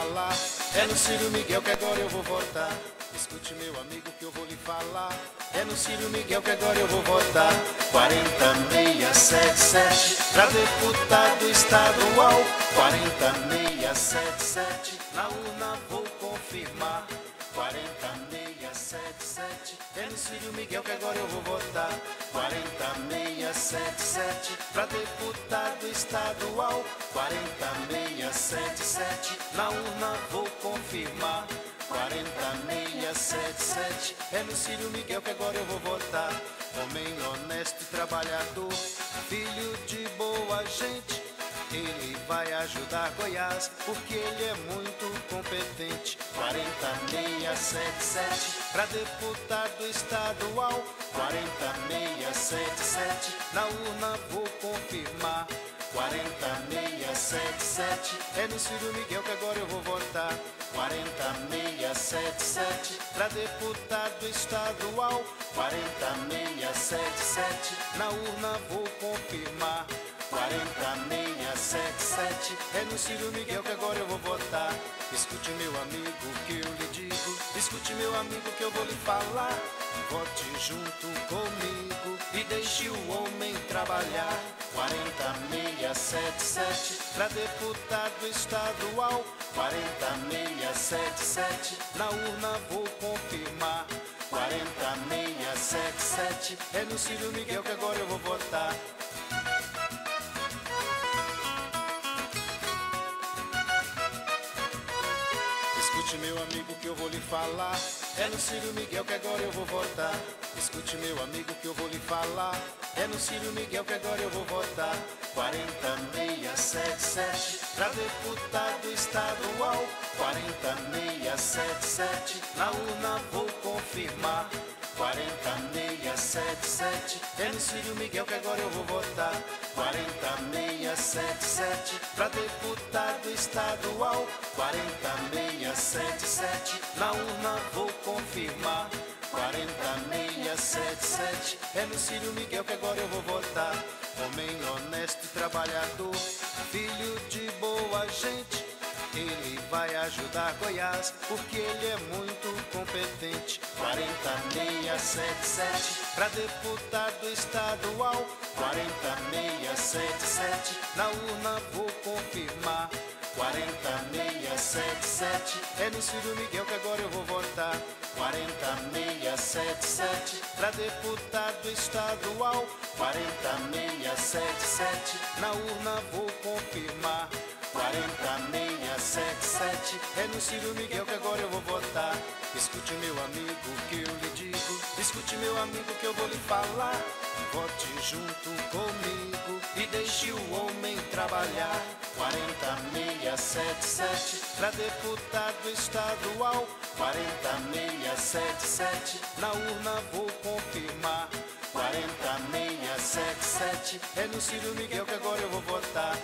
falar. É no Ciro Miguel que agora eu vou votar. Escute, meu amigo, que eu vou lhe falar. É no Ciro Miguel que agora eu vou votar. 40677 pra deputado estadual. 40677 na urna vou confirmar. 40677 é no Ciro Miguel que agora eu vou votar. 40677 pra deputado estadual. 40677 na urna vou confirmar. 40677 é no Ciro Miguel que agora eu vou votar. Homem honesto e trabalhador, filho de boa gente, ele vai ajudar Goiás, porque ele é muito competente. 40677 pra deputado estadual. 40677 na urna vou confirmar. 40677 é no Ciro Miguel que agora eu vou votar. 40677 pra deputado estadual. 40677 na urna vou confirmar. 40677 é no Ciro Miguel que agora eu vou votar. Escute, meu amigo, que eu lhe digo. Escute, meu amigo, que eu vou lhe falar. Vote junto comigo e deixe o homem trabalhar. 40677 pra deputado estadual. 40677 na urna vou confirmar. 40677 é no Ciro Miguel que agora eu vou votar. Escute, meu amigo, que eu vou lhe falar. É no Ciro Miguel que agora eu vou votar. Escute, meu amigo, que eu vou lhe falar. É no Ciro Miguel que agora eu vou votar. 40677 pra deputado estadual. 40677 na urna vou confirmar. 40677 é no Ciro Miguel que agora eu vou votar. 40677 pra deputado estadual. 40677 na urna vou confirmar. 40677 é no Ciro Miguel que agora eu vou votar. Homem honesto e trabalhador, filho de boa gente, ele vai ajudar Goiás, porque ele é muito competente. 40677 pra deputado estadual. 40677 na urna vou confirmar. 40677 é no Ciro Miguel que agora eu vou votar. 40677 pra deputado estadual. 40677 na urna vou confirmar. 40677 é no Ciro Miguel que agora eu vou votar. Escute, meu amigo, que eu lhe digo. Escute, meu amigo, que eu vou lhe falar. Vote junto comigo e deixe o homem trabalhar. 40677 pra deputado estadual. 40677 na urna vou confirmar. 40677 é no Ciro Miguel que agora eu vou votar.